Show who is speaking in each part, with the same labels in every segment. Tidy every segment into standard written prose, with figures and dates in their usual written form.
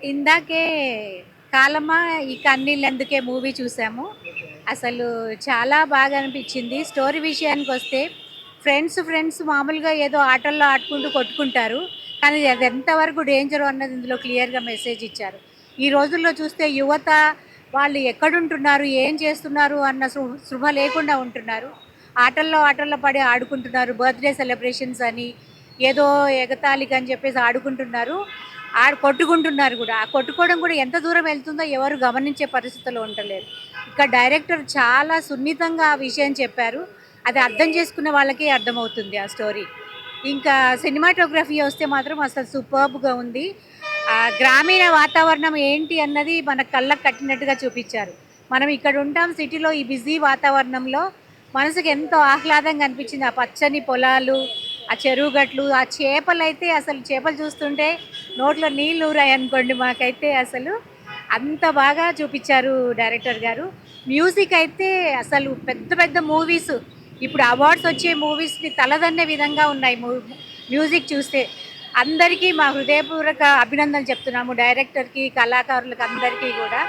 Speaker 1: ఇందాకే 'కాలమా ఈ కన్నీళ్ళెందుకే' మూవీ చూసాము. అసలు చాలా బాగా అనిపించింది. స్టోరీ విషయానికొస్తే ఫ్రెండ్స్ మామూలుగా ఏదో ఆటల్లో ఆడుకుంటూ కొట్టుకుంటారు. కానీ అది ఎంతవరకు డేంజరు అన్నది ఇందులో క్లియర్‌గా మెసేజ్ ఇచ్చారు. ఈ రోజుల్లో చూస్తే యువత వాళ్ళు ఎక్కడుంటున్నారు, ఏం చేస్తున్నారు అన్న స్పృహ లేకుండా ఉంటున్నారు. ఆటల్లో పడి ఆడుకుంటున్నారు. బర్త్‌డే సెలబ్రేషన్స్ అని, ఏదో ఎగతాళికని చెప్పేసి ఆడుకుంటున్నారు. కొట్టుకుంటున్నారు కూడా. ఆ కొట్టుకోవడం కూడా ఎంత దూరం వెళ్తుందో ఎవరు గమనించే పరిస్థితిలో ఉండలేరు. ఇక్కడ డైరెక్టర్ చాలా సున్నితంగా ఆ విషయం చెప్పారు. అది అర్థం చేసుకున్న వాళ్ళకే అర్థమవుతుంది ఆ స్టోరీ. ఇంకా సినిమాటోగ్రఫీ వస్తే మాత్రం అసలు సూపర్బ్‌గా ఉంది. గ్రామీణ వాతావరణం ఏంటి అన్నది మన కళ్ళకి కట్టినట్టుగా చూపిచ్చారు. మనం ఇక్కడ ఉంటాం సిటీలో ఈ బిజీ వాతావరణంలో మనసుకి ఎంతో ఆహ్లాదంగా అనిపించింది. ఆ పచ్చని పొలాలు, ఆ చెరువు గట్లు, ఆ చేపలైతే అసలు చేపలు చూస్తుంటే నోట్లో నీళ్ళు ఊరాయనుకోండి మాకైతే అసలు. అంత బాగా చూపిచ్చారు డైరెక్టర్ గారు. మ్యూజిక్ అయితే అసలు పెద్ద పెద్ద మూవీస్ ఇప్పుడు అవార్డ్స్ వచ్చే మూవీస్‌ని తలదన్నే విధంగా ఉన్నాయి మ్యూజిక్ చూస్తే. అందరికీ మా హృదయపూర్వక అభినందనలు చెప్తున్నాము డైరెక్టర్‌కి, కళాకారులకు అందరికీ గూడా.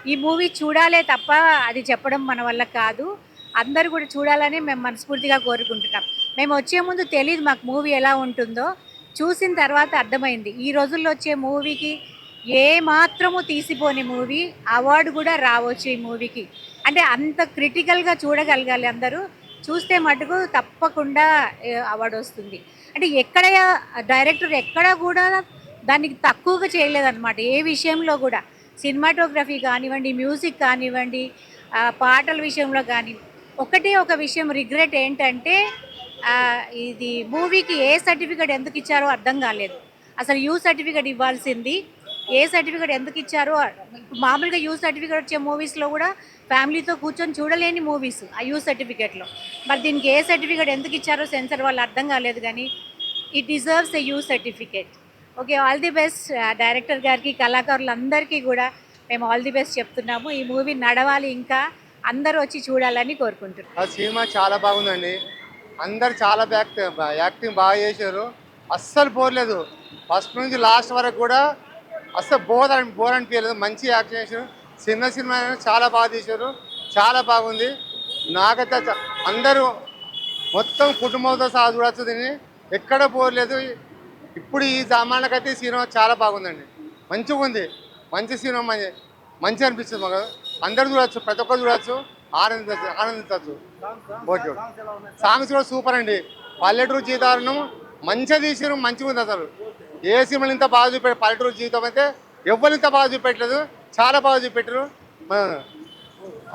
Speaker 1: ఈ మూవీ చూడాలే తప్ప అది చెప్పడం మన వల్ల కాదు. అందరూ కూడా చూడాలని మేము మనస్ఫూర్తిగా కోరుకుంటున్నాం. మేము వచ్చే ముందు తెలీదు మాకు మూవీ ఎలా ఉంటుందో. చూసిన తర్వాత అర్థమైంది. ఈ రోజుల్లో వచ్చే మూవీకి ఏ మాత్రము తీసిపోని మూవీ. అవార్డు కూడా రావచ్చు ఈ మూవీకి. అంటే అంత క్రిటికల్‌గా చూడగలగాలి అందరూ. చూస్తే మటుకు తప్పకుండా అవార్డు వస్తుంది. అంటే ఎక్కడ డైరెక్టర్ ఎక్కడ కూడా దానికి తక్కువగా చేయలేదన్నమాట. ఏ విషయంలో కూడా. సినిమాటోగ్రఫీ కానివ్వండి, మ్యూజిక్ కానివ్వండి, పాటల విషయంలో గాని. ఒకటే ఒక విషయం రిగ్రెట్ ఏంటంటే ఇది మూవీకి ఏ సర్టిఫికేట్ ఎందుకు ఇచ్చారో అర్థం కాలేదు. అసలు యూ సర్టిఫికేట్ ఇవ్వాల్సింది. ఏ సర్టిఫికేట్ ఎందుకు ఇచ్చారో ఇప్పుడు మామూలుగా యూ సర్టిఫికేట్ వచ్చే మూవీస్‌లో కూడా ఫ్యామిలీతో కూర్చొని చూడలేని మూవీస్ ఆ యూ సర్టిఫికేట్‌లో. మరి దీనికి ఏ సర్టిఫికేట్ ఎందుకు ఇచ్చారో సెన్సార్ వాళ్ళు అర్థం కాలేదు గానీ it deserves a you certificate. Okay. All the best director గారికి, కళాకారులందరికీ కూడా మేము ఆల్ ది బెస్ట్ చెప్తున్నాము. ఈ మూవీ నడవాలి ఇంకా. అందరూ వచ్చి చూడాలని కోరుకుంటున్నాం.
Speaker 2: ఆ సినిమా చాలా బాగుందండి. అందరు చాలా యాక్టింగ్ బాగా చేశారు. అస్సలు పోలేదు. ఫస్ట్ నుంచి లాస్ట్ వరకు కూడా అస్సలు బోర్ అనిపించలేదు. మంచి యాక్షన్ చేశారు. సినిమా అయినా చాలా బాగా తీశారు. చాలా బాగుంది. నాకైతే అందరూ మొత్తం కుటుంబంతో సహా చూడొచ్చు దీన్ని. ఎక్కడ పోలేదు. ఇప్పుడు ఈ జమానాకైతే ఈ సినిమా చాలా బాగుందండి. మంచిగా ఉంది. మంచి సినిమా మంచి అనిపిస్తుంది మాకు. అందరు చూడొచ్చు, ప్రతి ఒక్కరు చూడొచ్చు, ఆనందించవచ్చు. ఓకే. సాంగ్స్ కూడా సూపర్ అండి. పల్లెటూరు జీవితాలను మంచిగా తీసిరు, మంచిగా ఉంది అసలు. ఏ సినిమాలు ఇంత బాగా చూపెట్టారు. పల్లెటూరు జీవితం అయితే ఎవరు ఇంత బాగా చూపెట్టలేదు. చాలా బాగా చూపెట్టారు.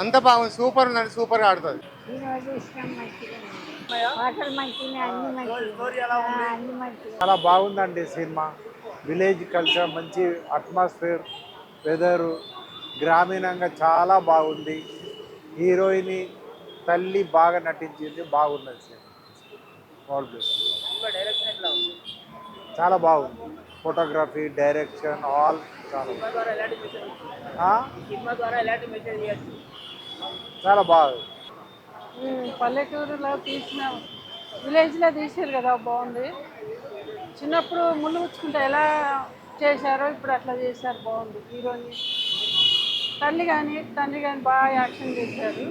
Speaker 2: అంత బాగుంది. సూపర్ ఉందండి. సూపర్గా ఆడుతుంది.
Speaker 3: చాలా బాగుందండి సినిమా. విలేజ్ కల్చర్, మంచి అట్మాస్ఫియర్, వెదరు, గ్రామీణంగా చాలా బాగుంది. హీరోయిన్ తల్లి బాగా నటించింది. బాగున్నది సినిమా. ఆల్ ప్లస్ చాలా బాగుంది. ఫోటోగ్రఫీ, డైరెక్షన్ ఆల్ చాలా ఆ? చాలా బాగుంది.
Speaker 4: పల్లెటూరులో తీసిన విలేజ్లో తీసారు కదా, బాగుంది. చిన్నప్పుడు ముళ్ళు గుచ్చుకుంటే ఎలా చేశారో ఇప్పుడు అట్లా చేశారు, బాగుంది. హీరోని తండ్రి కానీ బాగా యాక్షన్ చేశారు.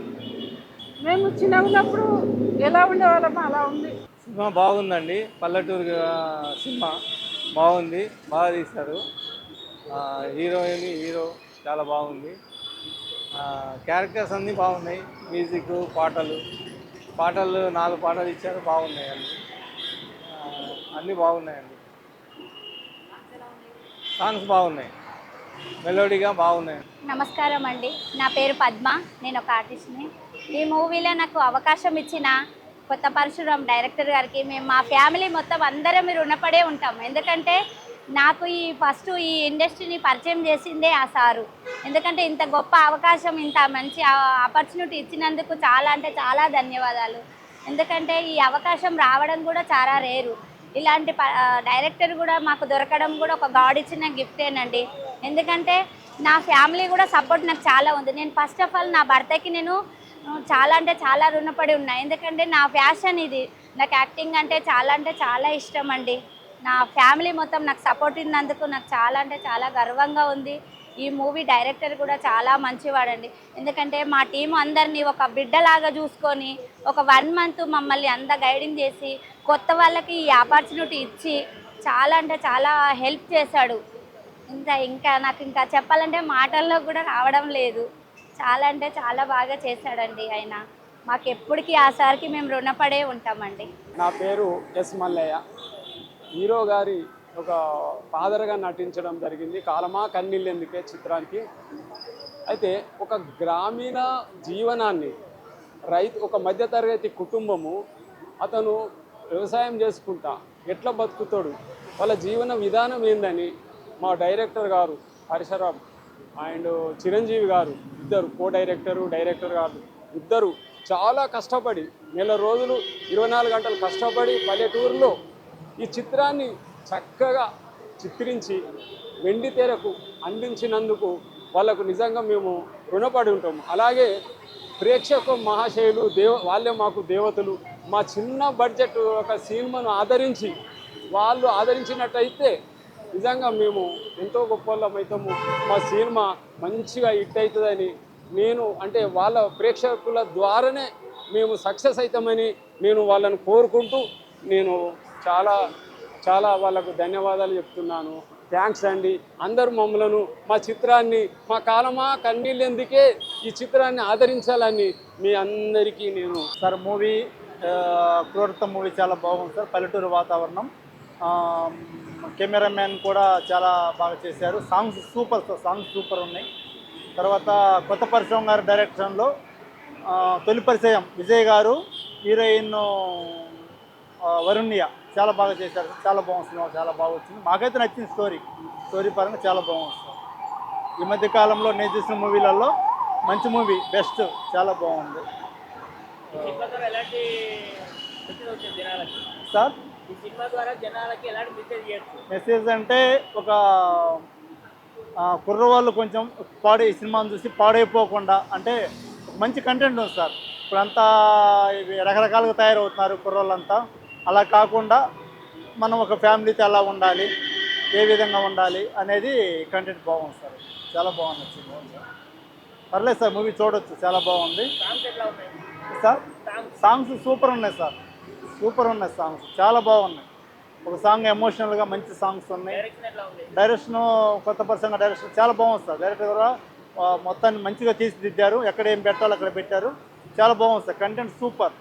Speaker 4: మేము చిన్నగా ఉన్నప్పుడు ఎలా ఉండేవాళ్ళమో అలా ఉంది.
Speaker 5: సినిమా బాగుందండి. పల్లెటూరు సినిమా బాగుంది. బాగా తీశారు. హీరోయిన్, హీరో చాలా బాగుంది. క్యారెక్టర్స్ అన్నీ బాగున్నాయి. మ్యూజిక్, పాటలు 4 పాటలు ఇచ్చారు. బాగున్నాయి అన్నీ. అన్నీ బాగున్నాయండి. సాంగ్స్ బాగున్నాయి. మెలోడీగా బాగున్నాయి.
Speaker 6: నమస్కారం అండి. నా పేరు పద్మ. నేను ఒక ఆర్టిస్ట్ని. ఈ మూవీలో నాకు అవకాశం ఇచ్చిన కొత్త పరశురామ్ డైరెక్టర్ గారికి మేము మా ఫ్యామిలీ మొత్తం అందరం రుణపడే ఉంటాం. ఎందుకంటే నాకు ఫస్ట్ ఈ ఇండస్ట్రీని పరిచయం చేసిందే ఆ సారు. ఎందుకంటే ఇంత గొప్ప అవకాశం, ఇంత మంచి ఆపర్చునిటీ ఇచ్చినందుకు చాలా అంటే చాలా ధన్యవాదాలు. ఎందుకంటే ఈ అవకాశం రావడం కూడా చాలా రేరు. ఇలాంటి డైరెక్టర్ కూడా మాకు దొరకడం కూడా ఒక గాడ్ ఇచ్చిన గిఫ్టేనండి. ఎందుకంటే నా ఫ్యామిలీ కూడా సపోర్ట్ నాకు చాలా ఉంది. నేను ఫస్ట్ ఆఫ్ ఆల్ నా భర్తకి నేను చాలా అంటే చాలా రుణపడి ఉన్నా. ఎందుకంటే నా ఫ్యాషన్ ఇది. నాకు యాక్టింగ్ అంటే చాలా ఇష్టం అండి. నా ఫ్యామిలీ మొత్తం నాకు సపోర్ట్ ఇన్నందుకు నాకు చాలా అంటే చాలా గర్వంగా ఉంది. ఈ మూవీ డైరెక్టర్ కూడా చాలా మంచివాడండి. ఎందుకంటే మా టీం అందరినీ ఒక బిడ్డలాగా చూసుకొని ఒక 1 మంత్ మమ్మల్ని అంతా గైడింగ్ చేసి కొత్త వాళ్ళకి ఈ ఆపర్చునిటీ ఇచ్చి చాలా అంటే చాలా హెల్ప్ చేశాడు. ఇంకా నాకు ఇంకా చెప్పాలంటే మాటల్లో కూడా రావడం లేదు. చాలా అంటే చాలా బాగా చేశాడండి ఆయన. మాకు ఎప్పటికీ ఆ సార్కి మేము రుణపడే ఉంటామండి.
Speaker 7: నా పేరు ఎస్ మల్లయ్య. హీరో గారి ఒక ఫాదర్గా నటించడం జరిగింది కాలమా కన్నీళ్ళెందుకే చిత్రానికి. అయితే ఒక గ్రామీణ జీవనాన్ని ఒక మధ్యతరగతి కుటుంబము అతను వ్యవసాయం చేసుకుంటా ఎట్లా బతుకుతాడు, వాళ్ళ జీవన విధానం ఏందని మా డైరెక్టర్ గారు పరశురామ్ అండ్ చిరంజీవి గారు ఇద్దరు డైరెక్టర్ గారు ఇద్దరు చాలా కష్టపడి నెల రోజులు 24 గంటలు కష్టపడి పల్లెటూరులో ఈ చిత్రాన్ని చక్కగా చిత్రించి వెండి తెరకు అందించినందుకు వాళ్ళకు నిజంగా మేము రుణపడి ఉంటాము. అలాగే ప్రేక్షక మహాశయులు వాళ్ళే మాకు దేవతలు. మా చిన్న బడ్జెట్ ఒక సినిమాను వాళ్ళు ఆదరించినట్టయితే నిజంగా మేము ఎంతో గొప్పలం అవుతాము. మా సినిమా మంచిగా హిట్ అవుతుందని అంటే వాళ్ళ ప్రేక్షకుల ద్వారానే మేము సక్సెస్ అవుతామని నేను వాళ్ళని కోరుకుంటూ నేను చాలా చాలా వాళ్ళకు ధన్యవాదాలు చెప్తున్నాను. థ్యాంక్స్ అండి. అందరూ మమ్మలను మా చిత్రాన్ని మా కాలమా కన్నీళ్ళెందుకే ఈ చిత్రాన్ని ఆదరించాలని మీ అందరికీ నేను
Speaker 8: సార్ మూవీ క్రూరత మూవీ చాలా బాగుంది సార్. పల్లెటూరు వాతావరణం, కెమెరామ్యాన్ కూడా చాలా బాగా చేశారు. Songs super sir, songs super ఉన్నాయి. తర్వాత కొత్త పరిశ్రమ గారి డైరెక్షన్లో తొలి పరిచయం విజయ్ గారు, హీరోయిన్ వరుణ్య చాలా బాగా చేశారు. చాలా బాగుంది సినిమా, చాలా బాగా వచ్చింది. మాకైతే నచ్చింది. స్టోరీ పరంగా చాలా బాగుంది సార్. ఈ మధ్య కాలంలో నేను చూసిన మూవీలలో మంచి మూవీ, బెస్ట్, చాలా బాగుంది సార్. మెసేజ్ అంటే ఒక కుర్రవాళ్ళు కొంచెం ఈ సినిమాను చూసి పాడైపోకుండా, అంటే మంచి కంటెంట్ ఉంది సార్. ఇప్పుడంతా రకరకాలుగా తయారవుతున్నారు కుర్రోళ్ళంతా. అలా కాకుండా మనం ఒక ఫ్యామిలీతో ఎలా ఉండాలి, ఏ విధంగా ఉండాలి అనేది కంటెంట్ బాగుంది సార్. చాలా బాగుంది సినిమా. పర్లేదు సార్, మూవీ చూడొచ్చు, చాలా బాగుంది సార్. సాంగ్స్ సూపర్ ఉన్నాయి సార్, సూపర్ ఉన్నాయి సాంగ్స్, చాలా బాగున్నాయి. ఒక సాంగ్ ఎమోషనల్గా మంచి సాంగ్స్ ఉన్నాయి. డైరెక్షన్ కొత్త పర్సన్గా డైరెక్షన్ చాలా బాగుంది సార్. డైరెక్టర్ కూడా మొత్తాన్ని మంచిగా తీర్చిదిద్దారు. ఎక్కడ ఏం పెట్టాలో అక్కడ పెట్టారు. చాలా బాగుంది సార్. Content super.